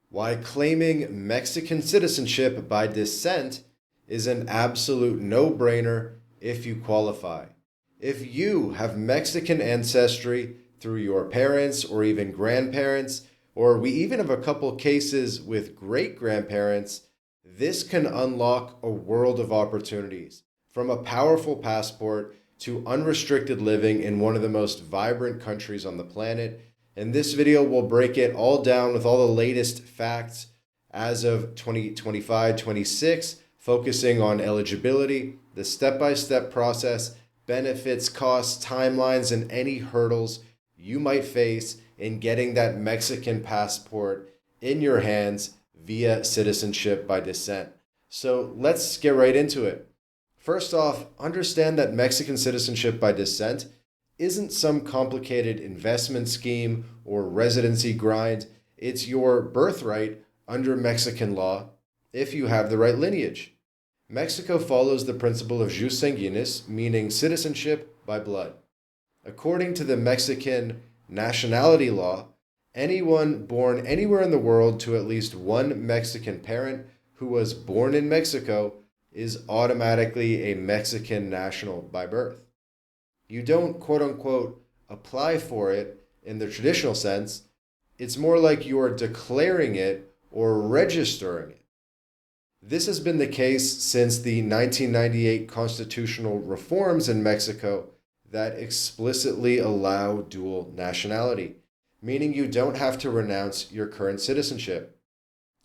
Why claiming Mexican citizenship by descent is an absolute no-brainer if you qualify. If you have Mexican ancestry through your parents or even grandparents, or we even have a couple cases with great-grandparents, this can unlock a world of opportunities, from a powerful passport to unrestricted living in one of the most vibrant countries on the planet. In this video, we'll break it all down with all the latest facts as of 2025-26, focusing on eligibility, the step-by-step process, benefits, costs, timelines, and any hurdles you might face in getting that Mexican passport in your hands via citizenship by descent. So let's get right into it. First off, understand that Mexican citizenship by descent isn't some complicated investment scheme or residency grind. It's your birthright under Mexican law if you have the right lineage. Mexico follows the principle of jus sanguinis, meaning citizenship by blood. According to the Mexican nationality law, anyone born anywhere in the world to at least one Mexican parent who was born in Mexico is automatically a Mexican national by birth. You don't, quote unquote, apply for it in the traditional sense. It's more like you're declaring it or registering it. This has been the case since the 1998 constitutional reforms in Mexico that explicitly allow dual nationality, meaning you don't have to renounce your current citizenship.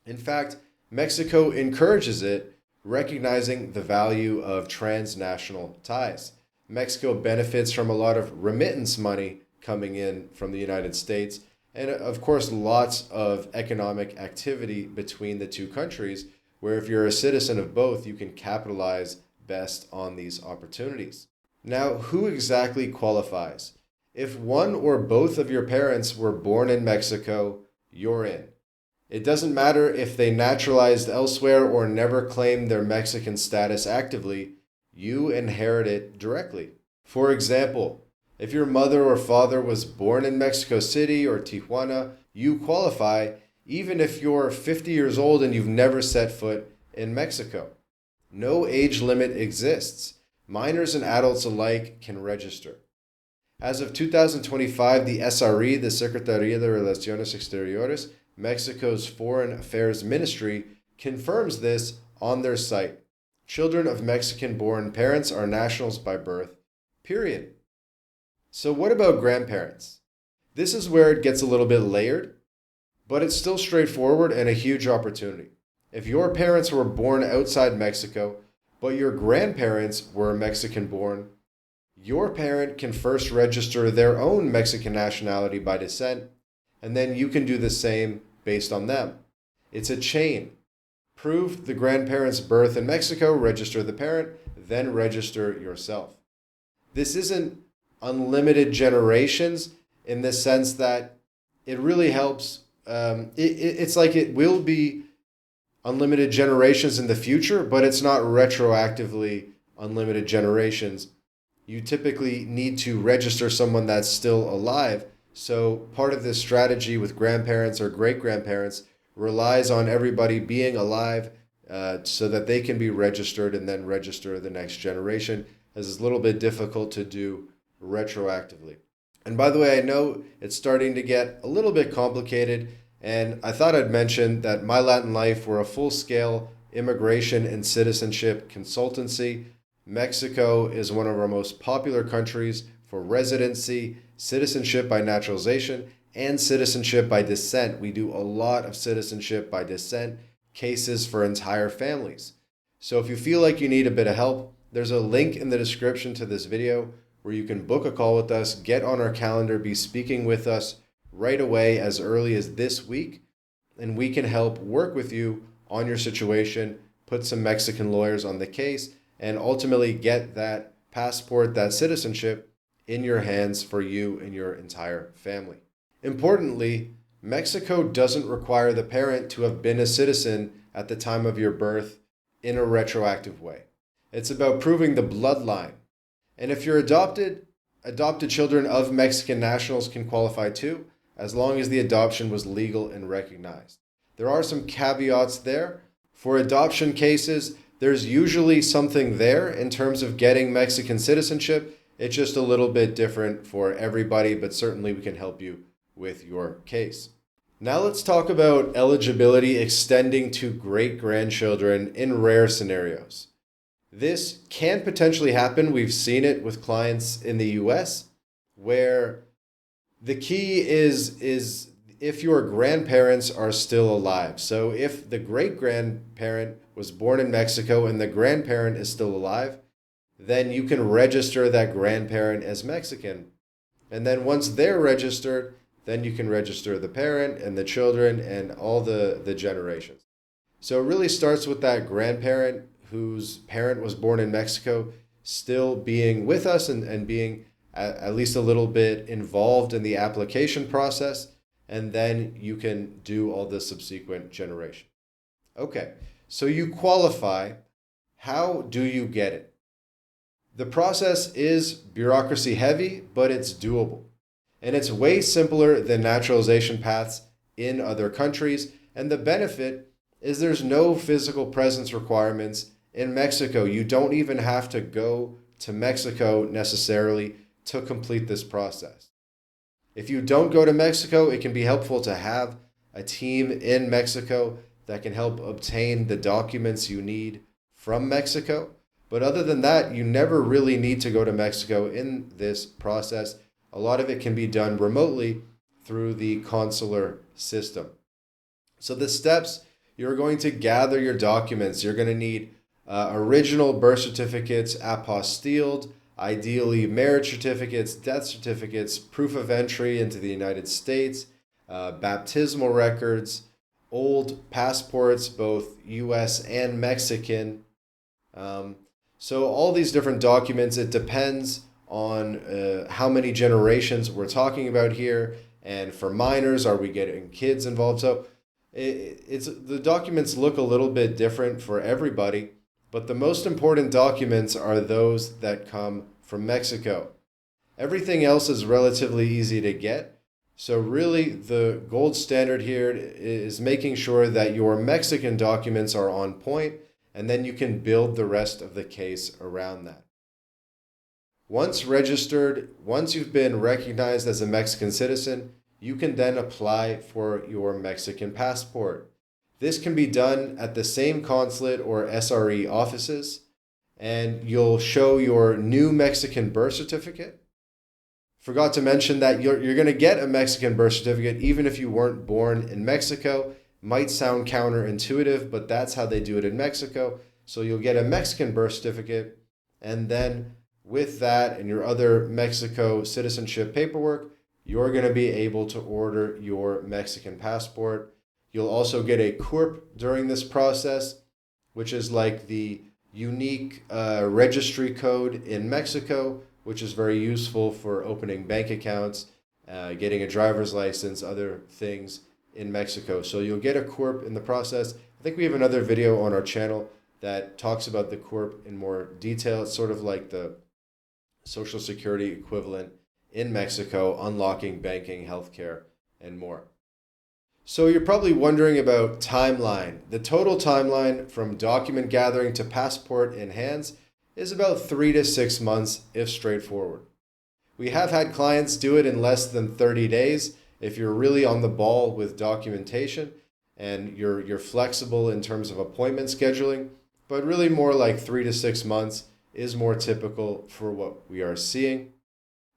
In fact, Mexico encourages it, recognizing the value of transnational ties. Mexico benefits from a lot of remittance money coming in from the United States, and of course, lots of economic activity between the two countries, where if you're a citizen of both, you can capitalize best on these opportunities. Now, who exactly qualifies? If one or both of your parents were born in Mexico, you're in. It doesn't matter if they naturalized elsewhere or never claimed their Mexican status actively, you inherit it directly. For example, if your mother or father was born in Mexico City or Tijuana, you qualify even if you're 50 years old and you've never set foot in Mexico. No age limit exists. Minors and adults alike can register. As of 2025, the SRE, the Secretaría de Relaciones Exteriores, Mexico's Foreign Affairs Ministry, confirms this on their site. Children of Mexican-born parents are nationals by birth, period. So what about grandparents? This is where it gets a little bit layered, but it's still straightforward and a huge opportunity. If your parents were born outside Mexico, but your grandparents were Mexican-born, your parent can first register their own Mexican nationality by descent, and then you can do the same based on them. It's a chain. Prove the grandparent's birth in Mexico, register the parent, then register yourself. This isn't unlimited generations in the sense that it really helps. It's like it will be unlimited generations in the future, but it's not retroactively unlimited generations. You typically need to register someone that's still alive. So part of this strategy with grandparents or great-grandparents relies on everybody being alive so that they can be registered and then register the next generation, as it's a little bit difficult to do retroactively. And by the way, I know it's starting to get a little bit complicated, and I thought I'd mention that MyLatinLife, we're a full-scale immigration and citizenship consultancy. Mexico is one of our most popular countries for residency, citizenship by naturalization, and citizenship by descent. We do a lot of citizenship by descent cases for entire families. So if you feel like you need a bit of help, there's a link in the description to this video where you can book a call with us, get on our calendar, be speaking with us right away as early as this week, and we can help work with you on your situation, put some Mexican lawyers on the case, and ultimately get that passport, that citizenship in your hands for you and your entire family. Importantly, Mexico doesn't require the parent to have been a citizen at the time of your birth in a retroactive way. It's about proving the bloodline. And if you're adopted children of Mexican nationals can qualify too, as long as the adoption was legal and recognized. There are some caveats there. For adoption cases, there's usually something there in terms of getting Mexican citizenship. It's just a little bit different for everybody, but certainly we can help you with your case. Now let's talk about eligibility extending to great-grandchildren in rare scenarios. This can potentially happen. We've seen it with clients in the US, where the key is if your grandparents are still alive. So if the great-grandparent was born in Mexico and the grandparent is still alive, then you can register that grandparent as Mexican. And then once they're registered, then you can register the parent and the children and all the generations. So it really starts with that grandparent whose parent was born in Mexico still being with us and being at least a little bit involved in the application process, and then you can do all the subsequent generation. Okay, so you qualify. How do you get it? The process is bureaucracy heavy, but it's doable. And it's way simpler than naturalization paths in other countries. And the benefit is there's no physical presence requirements in Mexico. You don't even have to go to Mexico necessarily to complete this process. If you don't go to Mexico, it can be helpful to have a team in Mexico that can help obtain the documents you need from Mexico. But other than that, you never really need to go to Mexico in this process. A lot of it can be done remotely through the consular system. So the steps, you're going to gather your documents. You're going to need original birth certificates, apostilled, ideally marriage certificates, death certificates, proof of entry into the United States, baptismal records, old passports, both US and Mexican. So all these different documents, it depends on how many generations we're talking about here. And for minors, are we getting kids involved? So it's the documents look a little bit different for everybody, but the most important documents are those that come from Mexico. Everything else is relatively easy to get. So really the gold standard here is making sure that your Mexican documents are on point, and then you can build the rest of the case around that. Once registered, once you've been recognized as a Mexican citizen, you can then apply for your Mexican passport. This can be done at the same consulate or SRE offices, and you'll show your new Mexican birth certificate. Forgot to mention that you're going to get a Mexican birth certificate even if you weren't born in Mexico. Might sound counterintuitive, but that's how they do it in Mexico. So you'll get a Mexican birth certificate, and then with that and your other Mexico citizenship paperwork, you're going to be able to order your Mexican passport. You'll also get a CURP during this process, which is like the unique registry code in Mexico, which is very useful for opening bank accounts, getting a driver's license, other things in Mexico. So you'll get a CURP in the process. I think we have another video on our channel that talks about the CURP in more detail. It's sort of like the Social Security equivalent in Mexico, unlocking banking, healthcare, and more. So you're probably wondering about timeline. The total timeline from document gathering to passport in hands is about 3 to 6 months if straightforward. We have had clients do it in less than 30 days if you're really on the ball with documentation and you're flexible in terms of appointment scheduling, but really more like 3 to 6 months is more typical for what we are seeing.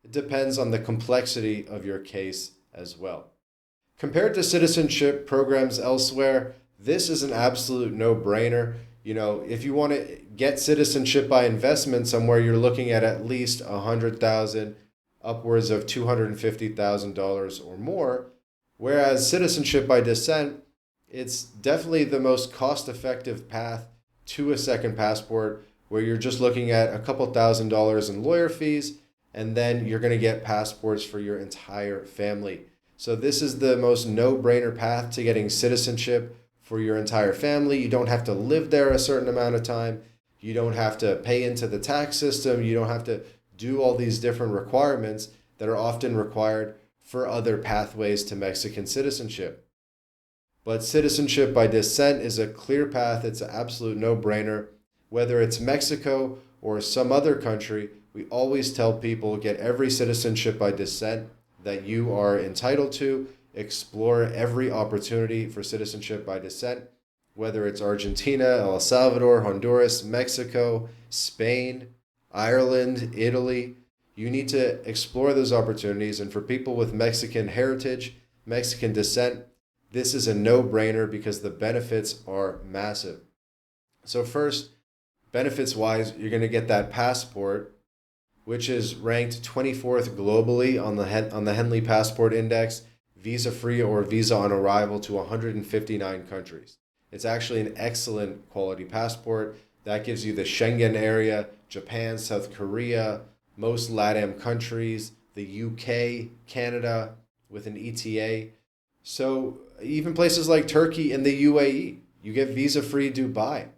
It depends on the complexity of your case as well. Compared to citizenship programs elsewhere, this is an absolute no-brainer. You know, if you want to get citizenship by investment somewhere, you're looking at least $100,000, upwards of $250,000 or more. Whereas citizenship by descent, it's definitely the most cost-effective path to a second passport, where you're just looking at a couple $1,000s in lawyer fees, and then you're going to get passports for your entire family. So this is the most no-brainer path to getting citizenship for your entire family. You don't have to live there a certain amount of time. You don't have to pay into the tax system. You don't have to do all these different requirements that are often required for other pathways to Mexican citizenship. But citizenship by descent is a clear path. It's an absolute no-brainer. Whether it's Mexico or some other country, we always tell people get every citizenship by descent that you are entitled to. Explore every opportunity for citizenship by descent, whether it's Argentina, El Salvador, Honduras, Mexico, Spain, Ireland, Italy. You need to explore those opportunities. And for people with Mexican heritage, Mexican descent, this is a no-brainer because the benefits are massive. So first, benefits-wise, you're going to get that passport, which is ranked 24th globally on the Henley Passport Index, visa-free or visa on arrival to 159 countries. It's actually an excellent quality passport. That gives you the Schengen area, Japan, South Korea, most LATAM countries, the UK, Canada with an ETA. So even places like Turkey and the UAE, you get visa-free Dubai.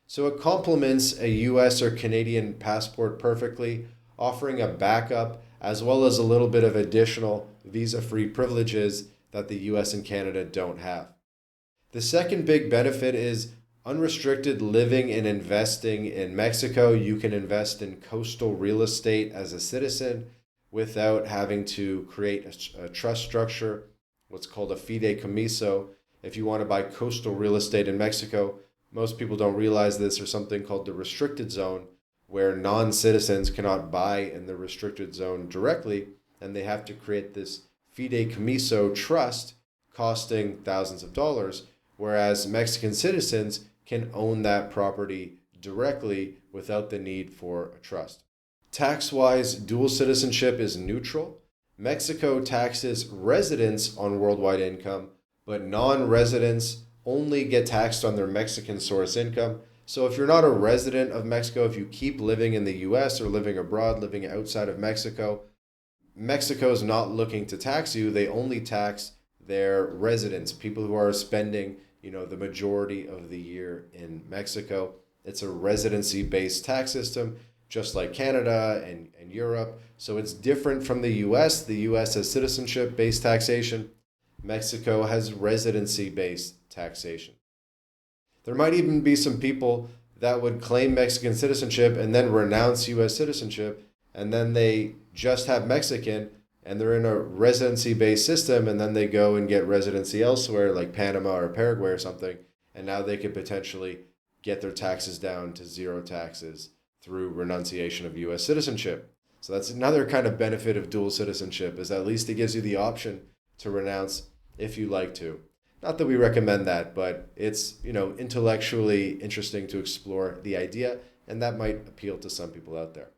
So it complements a US or Canadian passport perfectly, offering a backup as well as a little bit of additional visa-free privileges that the US and Canada don't have. The second big benefit is unrestricted living and investing in Mexico. You can invest in coastal real estate as a citizen without having to create a trust structure, what's called a fideicomiso. If you want to buy coastal real estate in Mexico, most people don't realize this, there's something called the restricted zone where non-citizens cannot buy in the restricted zone directly, and they have to create this fideicomiso trust costing thousands of dollars, whereas Mexican citizens can own that property directly without the need for a trust. Tax-wise, dual citizenship is neutral. Mexico taxes residents on worldwide income, but non-residents only get taxed on their Mexican source income. So if you're not a resident of Mexico, if you keep living in the US or living abroad, living outside of Mexico, Mexico is not looking to tax you. They only tax their residents, people who are spending, the majority of the year in Mexico. It's a residency-based tax system, just like Canada and Europe. So it's different from the US. The US has citizenship-based taxation. Mexico has residency-based taxation. There might even be some people that would claim Mexican citizenship and then renounce US citizenship, and then they just have Mexican and they're in a residency-based system, and then they go and get residency elsewhere like Panama or Paraguay or something, and now they could potentially get their taxes down to zero taxes through renunciation of US citizenship. So that's another kind of benefit of dual citizenship, is at least it gives you the option to renounce if you like to. Not that we recommend that, but it's, intellectually interesting to explore the idea, and that might appeal to some people out there.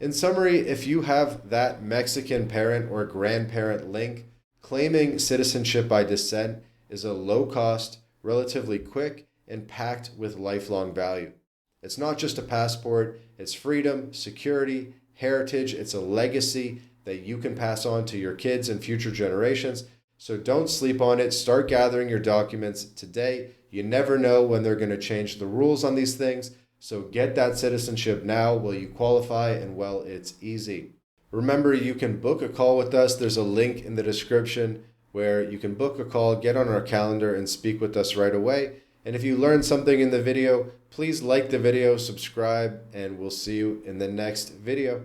In summary, if you have that Mexican parent or grandparent link, claiming citizenship by descent is a low cost, relatively quick, and packed with lifelong value. It's not just a passport, it's freedom, security, heritage, it's a legacy that you can pass on to your kids and future generations. So don't sleep on it. Start gathering your documents today. You never know when they're going to change the rules on these things. So get that citizenship now while you qualify, and it's easy. Remember, you can book a call with us. There's a link in the description where you can book a call, get on our calendar, and speak with us right away. And if you learned something in the video, please like the video, subscribe, and we'll see you in the next video.